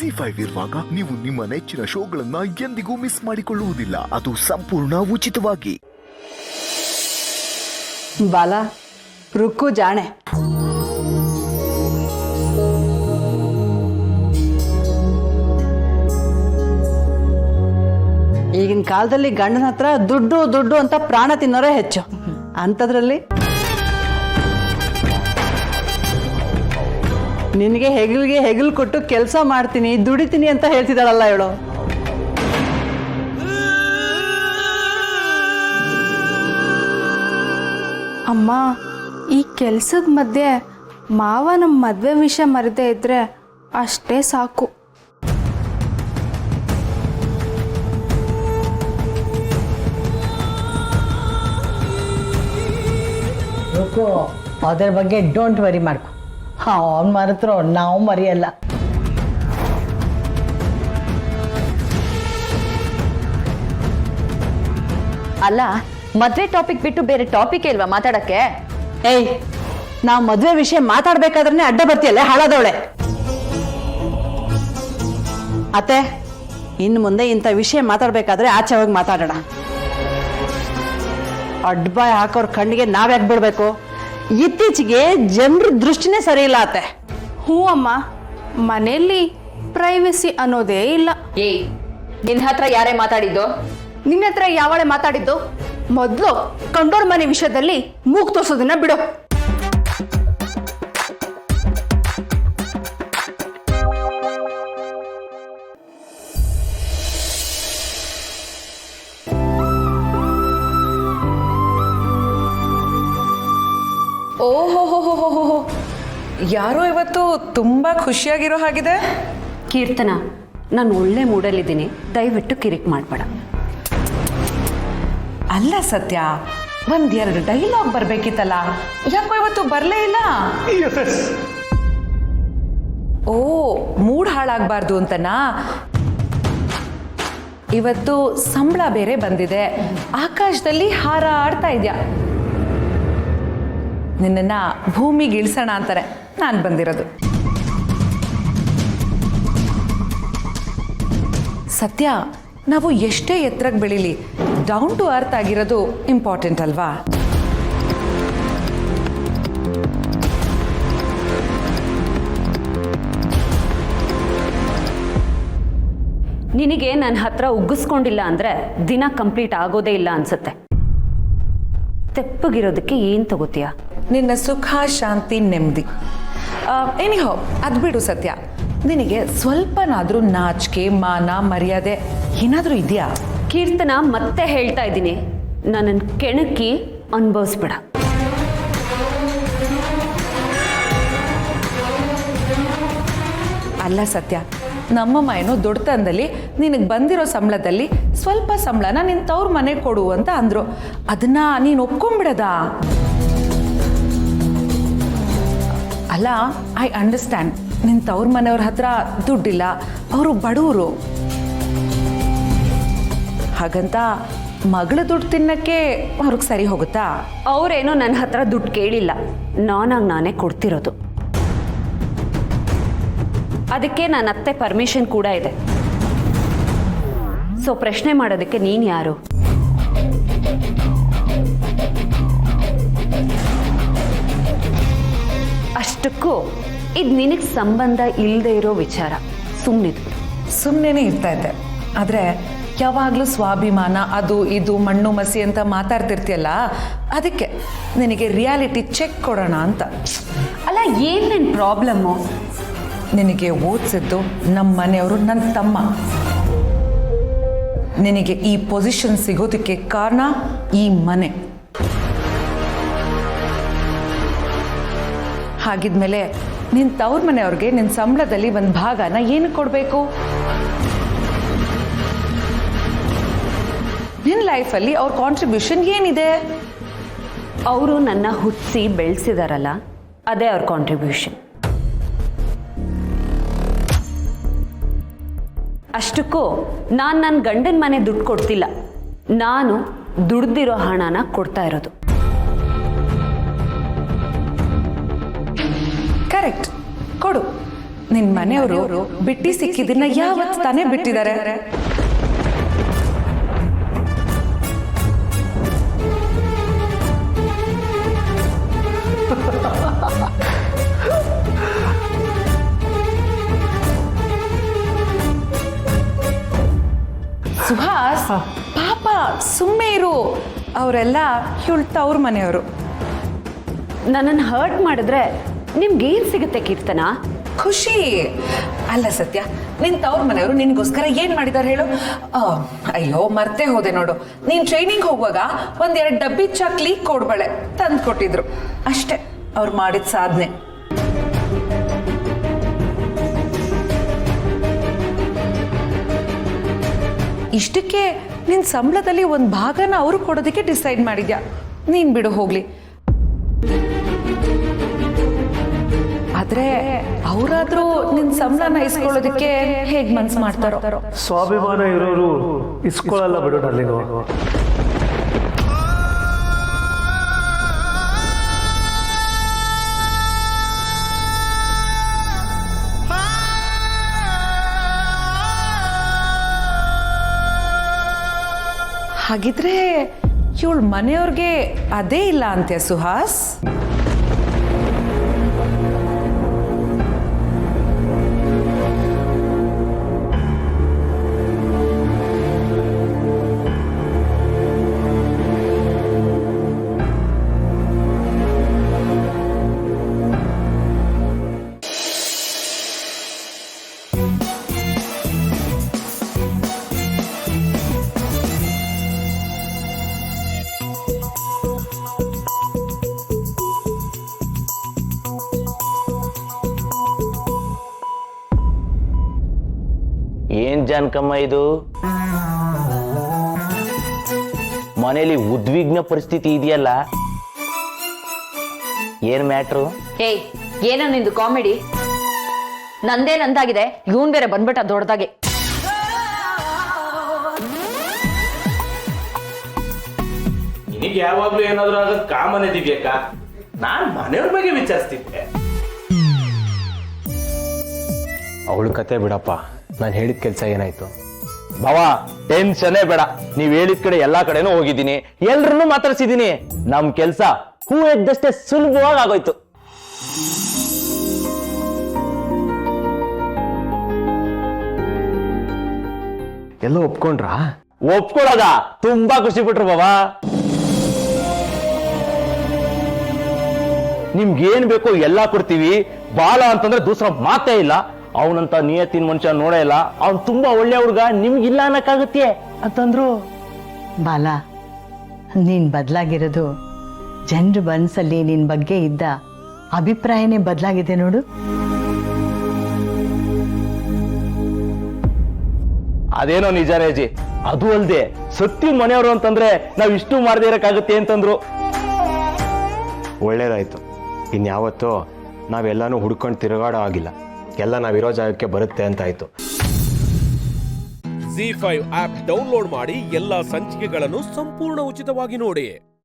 ZEE5 ಇರುವಾಗ ನೀವು ನಿಮ್ಮ ನೆಚ್ಚಿನ ಶೋಗಳನ್ನ ಎಂದಿಗೂ ಮಿಸ್ ಮಾಡಿಕೊಳ್ಳುವುದಿಲ್ಲ. ಅದು ಸಂಪೂರ್ಣ ಉಚಿತವಾಗಿ. ಬಾಲ ರುಕ್ಕು ಜಾಣೆ. ಈಗಿನ ಕಾಲದಲ್ಲಿ ಗಂಡನ ಹತ್ರ ದುಡ್ಡು ದುಡ್ಡು ಅಂತ ಪ್ರಾಣ ತಿನ್ನೋರೇ ಹೆಚ್ಚು. ಅಂಥದ್ರಲ್ಲಿ ನಿನಗೆ ಹೆಗಲು ಕೊಟ್ಟು ಕೆಲಸ ಮಾಡ್ತೀನಿ ದುಡಿತೀನಿ ಅಂತ ಹೇಳ್ತಿದ್ದಾಳಲ್ಲ ಹೇಳು. ಅಮ್ಮ, ಈ ಕೆಲಸದ ಮಧ್ಯೆ ಮಾವ ನಮ್ಮ ಮದುವೆ ವಿಷಯ ಮರೆದೇ ಇದ್ರೆ ಅಷ್ಟೇ ಸಾಕು. ಅದ್ರ ಬಗ್ಗೆ ಡೋಂಟ್ ವರಿ ಮಾಡ್ಕೊ. ಅವ್ನು ಮರೆತ್ರು ನಾವು ಮರೆಯಲ್ಲ. ಅಲ್ಲ, ಮದ್ವೆ ಟಾಪಿಕ್ ಬಿಟ್ಟು ಬೇರೆ ಟಾಪಿಕ್ ಇಲ್ವಾ ಮಾತಾಡಕ್ಕೆ? ಏಯ್, ನಾವು ಮದುವೆ ವಿಷಯ ಮಾತಾಡ್ಬೇಕಾದ್ರೆ ಅಡ್ಡ ಬರ್ತೀಯಲ್ಲ ಹಾಳಾದವಳೆ. ಅತ್ತೆ, ಇನ್ನು ಮುಂದೆ ಇಂಥ ವಿಷಯ ಮಾತಾಡ್ಬೇಕಾದ್ರೆ ಆಚೆ ಹೋಗಿ ಮಾತಾಡೋಣ. ಅಡ್ಬಾಯ್ ಹಾಕೋರ್ ಕಣ್ಣಿಗೆ ನಾವ್ಯಾಕೆ ಬಿಡ್ಬೇಕು? ಇತ್ತೀಚೆಗೆ ಜನರ ದೃಷ್ಟಿನೇ ಸರಿ ಇಲ್ಲ ಅತ್ತೆ. ಹ್ಞೂ ಅಮ್ಮ, ಮನೆಯಲ್ಲಿ ಪ್ರೈವಸಿ ಅನ್ನೋದೇ ಇಲ್ಲ. ಏಯ್, ನಿನ್ನ ಹತ್ರ ಯಾರೇ ಮಾತಾಡಿದ್ದು? ನಿನ್ನ ಹತ್ರ ಯಾವಳೆ ಮಾತಾಡಿದ್ದು? ಮೊದಲು ಕಂಡೋರ್ ಮನೆ ವಿಷಯದಲ್ಲಿ ಮೂಗ್ ತೋರ್ಸೋದನ್ನ ಬಿಡು. ಓಹೋ, ಯಾರೋ ಇವತ್ತು ತುಂಬಾ ಖುಷಿಯಾಗಿರೋ ಹಾಗಿದೆ. ಕೀರ್ತನ, ನಾನು ಒಳ್ಳೆ ಮೂಡಲ್ಲಿದ್ದೀನಿ, ದಯವಿಟ್ಟು ಕಿರಿಕ್ ಮಾಡಬೇಡ. ಅಲ್ಲ ಸತ್ಯ, ಒಂದೆರಡು ಡೈಲಾಗ್ ಬರ್ಬೇಕಿತ್ತಲ್ಲ, ಯಾಕೋ ಇವತ್ತು ಬರಲೇ ಇಲ್ಲ? ಓ, ಮೂಡ್ ಹಾಳಾಗಬಾರ್ದು ಅಂತನಾ? ಇವತ್ತು ಸಂಬಳ ಬೇರೆ ಬಂದಿದೆ, ಆಕಾಶದಲ್ಲಿ ಹಾರಾಡ್ತಾ ಇದೆಯಾ. ನಿನ್ನನ್ನ ಭೂಮಿಗೆ ಇಳಿಸೋಣ ಅಂತಾರೆ ನಾನು ಬಂದಿರೋದು. ಸತ್ಯ, ನಾವು ಎಷ್ಟೇ ಎತ್ತರಕ್ಕೆ ಬೆಳೀಲಿ, ಡೌನ್ ಟು ಅರ್ತ್ ಆಗಿರೋದು ಇಂಪಾರ್ಟೆಂಟ್ ಅಲ್ವಾ? ನಿನಗೆ ನನ್ನ ಹತ್ರ ಉಗ್ಗಿಸ್ಕೊಂಡಿಲ್ಲ ಅಂದರೆ ದಿನ ಕಂಪ್ಲೀಟ್ ಆಗೋದೇ ಇಲ್ಲ ಅನ್ಸುತ್ತೆ. ತೆಪ್ಪಗಿರೋದಕ್ಕೆ ಏನು ತಗೋತೀಯ? ನಿನ್ನ ಸುಖ, ಶಾಂತಿ, ನೆಮ್ಮದಿ. ಎನಿಹೋ ಅದು ಬಿಡು ಸತ್ಯ, ನಿನಗೆ ಸ್ವಲ್ಪನಾದರೂ ನಾಚಿಕೆ, ಮಾನ, ಮರ್ಯಾದೆ ಏನಾದರೂ ಇದೆಯಾ? ಕೀರ್ತನ, ಮತ್ತೆ ಹೇಳ್ತಾ ಇದ್ದೀನಿ, ನನ್ನನ್ನು ಕೆಣಕಿ ಅನುಭವಿಸ್ಬೇಡ. ಅಲ್ಲ ಸತ್ಯ, ನಮ್ಮಮ್ಮ ಏನೋ ದೊಡ್ಡತನದಲ್ಲಿ ನಿನಗೆ ಬಂದಿರೋ ಸಂಬಳದಲ್ಲಿ ಸ್ವಲ್ಪ ಸಂಬಳನ ನಿನ್ನ ತವ್ರ ಮನೆಗೆ ಕೊಡು ಅಂತ ಅಂದರು. ಅದನ್ನ ನೀನು ಒಪ್ಕೊಂಡ್ಬಿಡದಾ? ಅಲ್ಲ, ಐ ಅಂಡರ್ಸ್ಟ್ಯಾಂಡ್, ನಿನ್ನ ತವ್ರ ಮನೆಯವ್ರ ಹತ್ರ ದುಡ್ಡಿಲ್ಲ, ಅವರು ಬಡವರು. ಹಾಗಂತ ಮಗಳ ದುಡ್ಡು ತಿನ್ನಕ್ಕೆ ಅವ್ರಿಗೆ ಸರಿ ಹೋಗುತ್ತಾ? ಅವರೇನೋ ನನ್ನ ಹತ್ರ ದುಡ್ಡು ಕೇಳಿಲ್ಲ, ನಾನೇ ಕೊಡ್ತಿರೋದು. ಅದಕ್ಕೆ ನನ್ನ ಅತ್ತೆ ಪರ್ಮಿಷನ್ ಕೂಡ ಇದೆ. ಸೊ ಪ್ರಶ್ನೆ ಮಾಡೋದಕ್ಕೆ ನೀನು ಯಾರು? ಅಷ್ಟಕ್ಕೂ ಇದು ನಿನಗೆ ಸಂಬಂಧ ಇಲ್ಲದೆ ಇರೋ ವಿಚಾರ. ಸುಮ್ಮನೆ ಇರ್ತಾ ಇದ್ದೆ, ಆದರೆ ಯಾವಾಗಲೂ ಸ್ವಾಭಿಮಾನ, ಅದು ಇದು ಮಣ್ಣು ಮಸಿ ಅಂತ ಮಾತಾಡ್ತಿರ್ತೀಯಲ್ಲ, ಅದಕ್ಕೆ ನಿನಗೆ ರಿಯಾಲಿಟಿ ಚೆಕ್ ಕೊಡೋಣ ಅಂತ. ಅಲ್ಲ, ಏನೇನು ಪ್ರಾಬ್ಲಮ್ಮು? ನಿನಗೆ ಓದಿಸಿದ್ದು ನಮ್ಮ ಮನೆಯವರು, ನನ್ನ ತಮ್ಮ. ನಿನಗೆ ಈ ಪೊಸಿಷನ್ ಸಿಗೋದಕ್ಕೆ ಕಾರಣ ಈ ಮನೆ. ಹಾಗಿದ್ಮೇಲೆ ನಿನ್ನ ತವ್ರ ಮನೆಯವ್ರಿಗೆ ನಿನ್ನ ಸಂಬಳದಲ್ಲಿ ಒಂದು ಭಾಗನ ಏನು ಕೊಡಬೇಕು? ನಿನ್ನ ಲೈಫಲ್ಲಿ ಅವ್ರ ಕಾಂಟ್ರಿಬ್ಯೂಷನ್ ಏನಿದೆ? ಅವರು ನನ್ನ ಹುಟ್ಟಿಸಿ ಬೆಳೆಸಿದಾರಲ್ಲ, ಅದೇ ಅವ್ರ ಕಾಂಟ್ರಿಬ್ಯೂಷನ್. ಅಷ್ಟಕ್ಕೂ ನಾನು ನನ್ನ ಗಂಡನ ಮನೆ ದುಡ್ಡು ಕೊಡ್ತಿಲ್ಲ, ನಾನು ದುಡ್ದಿರೋ ಹಣನ ಕೊಡ್ತಾ ಇರೋದು. ಕರೆಕ್ಟ್, ಕೊಡು. ನಿನ್ ಮನೆಯವರು ಬಿಟ್ಟಿ ಸಿಕ್ಕಿದ್ದನ್ನ ಯಾವತ್ತು ತಾನೇ ಬಿಟ್ಟಿದ್ದಾರೆ? ಸುಹಾಸ್, ಪಾಪ ಸುಮ್ಮನೆ ಇರು. ಅವರೆಲ್ಲ ಇವಳು ತವ್ರ ಮನೆಯವರು. ನನ್ನನ್ನು ಹರ್ಟ್ ಮಾಡಿದ್ರೆ ನಿಮ್ಗೇನು ಸಿಗುತ್ತೆ ಕೀರ್ತನ? ಖುಷಿ ಅಲ್ಲ ಸತ್ಯ, ನಿನ್ ತವ್ರ ಮನೆಯವರು ನಿನ್ಗೋಸ್ಕರ ಏನ್ ಮಾಡಿದಾರೆ ಹೇಳು? ಅಯ್ಯೋ ಮರ್ತೇ ಹೋದೆ ನೋಡು. ನೀನ್ ಟ್ರೈನಿಂಗ್ ಹೋಗುವಾಗ 1-2 ಡಬ್ಬಿ ಚಕ್ಲಿ ಕೋಡ್ಬಳೆ ತಂದು ಕೊಟ್ಟಿದ್ರು ಅಷ್ಟೇ ಅವ್ರು ಮಾಡಿದ ಸಾಧನೆ. ಇಷ್ಟಕ್ಕೆ ನಿನ್ ಸಂಬಳದಲ್ಲಿ ಒಂದು ಭಾಗನ ಅವರು ಕೊಡೋದಕ್ಕೆ ಡಿಸೈಡ್ ಮಾಡಿದ್ಯಾ. ನೀನ್ ಬಿಡು ಹೋಗ್ಲಿ. ಆದ್ರೆ ಅವರಾದ್ರೂ ನಿನ್ ಸಂಬಳನ ಇಸ್ಕೊಳ್ಳೋದಕ್ಕೆ ಹೇಗ್ ಮನ್ಸು ಮಾಡ್ತಾರೋ? ಸ್ವಾಭಿಮಾನ ಇರೋರು ಇಸ್ಕೊಳ್ಳಲ್ಲ ಬಿಡು ಡಾರ್ಲಿಂಗು. ಹಾಗಿದ್ರೆ ಇವಳ ಮನೆಯವ್ರಿಗೆ ಅದೇ ಇಲ್ಲ ಅಂತೆ ಸುಹಾಸ್? ಏನ್ ಜಾನ್ಕಮ್ಮ ಇದು? ಮನೇಲಿ ಉದ್ವಿಗ್ನ ಪರಿಸ್ಥಿತಿ ಇದೆಯಲ್ಲ, ಏನ್ ಮ್ಯಾಟ್ರು? ಏಯ್, ಏನೋ ನಿಂದು ಕಾಮಿಡಿ? ನಂದೇನಂತಾಗಿದೆ, ಇವನ್ ಬೇರೆ ಬಂದ್ಬಿಟ್ಟ ದೊಡ್ಡದಾಗೆ. ನಿನಗೆ ಯಾವಾಗ್ಲೂ ಏನಾದ್ರು ಆಗೋದು ಕಾಮನ್ ಇದೆಯಕ್ಕ. ನಾನ್ ಮನೆಯವ್ರ ಬಗ್ಗೆ ವಿಚಾರಿಸ್ತಿದ್ದೆ. ಅವಳ ಕತೆ ಬಿಡಪ್ಪ, ನಾನು ಹೇಳಿದ ಕೆಲಸ ಏನಾಯ್ತು? ಬಾವ ಟೆನ್ಷನ್ನೇ ಬೇಡ, ನೀವ್ ಹೇಳಿದ ಕಡೆ ಎಲ್ಲಾ ಕಡೆನೂ ಹೋಗಿದ್ದೀನಿ, ಎಲ್ರನ್ನೂ ಮಾತಾಡ್ಸಿದೀನಿ. ನಮ್ ಕೆಲ್ಸ ಹೂ ಎದ್ದಷ್ಟೇ ಸುಲಭವಾಗಿ ಆಗೋಯ್ತು. ಎಲ್ಲ ಒಪ್ಕೊಂಡ್ರಾ? ಒಪ್ಕೊಳ್ಳೋದ? ತುಂಬಾ ಖುಷಿ ಬಿಟ್ರು ಬಾವ. ನಿಮ್ಗೇನ್ ಬೇಕು ಎಲ್ಲಾ ಕೊಡ್ತೀವಿ. ಬಾಲ ಅಂತಂದ್ರೆ ದೂಸರ ಮಾತೇ ಇಲ್ಲ. ಅವನಂತ ನಿಯತ್ತಿನ ಮನುಷ್ಯ ನೋಡೇ ಇಲ್ಲ. ಅವ್ನು ತುಂಬಾ ಒಳ್ಳೆ ಹುಡುಗ, ನಿಮ್ಗಿಲ್ಲ ಅನ್ನಕ್ಕಾಗತ್ತೆ ಅಂತಂದ್ರು. ಬಾಲ, ನೀನ್ ಬದಲಾಗಿರೋದು ಜನರ ಮನಸ್ಸಲ್ಲಿ ನಿನ್ ಬಗ್ಗೆ ಇದ್ದ ಅಭಿಪ್ರಾಯನೇ ಬದಲಾಗಿದೆ ನೋಡು. ಅದೇನೋ ನಿಜಾನೇ ಜಿ. ಅದು ಅಲ್ದೆ ಸತ್ಯ ಮನೆಯವರು ಅಂತಂದ್ರೆ ನಾವ್ ಇಷ್ಟು ಮಾಡದೇ ಇರಕ್ಕಾಗತ್ತೆ ಅಂತಂದ್ರು. ಒಳ್ಳೇದಾಯ್ತು. ಇನ್ಯಾವತ್ತೂ ನಾವೆಲ್ಲಾನು ಹುಡ್ಕೊಂಡು ತಿರುಗಾಡೋ ಆಗಿಲ್ಲ. ಎಲ್ಲ ನಾವಿರೋ ಜಾಗಕ್ಕೆ ಬರುತ್ತೆ ಅಂತ ಆಯ್ತು. ZEE5 ಆಪ್ ಡೌನ್ಲೋಡ್ ಮಾಡಿ ಎಲ್ಲಾ ಸಂಚಿಕೆಗಳನ್ನು ಸಂಪೂರ್ಣ ಉಚಿತವಾಗಿ ನೋಡಿ.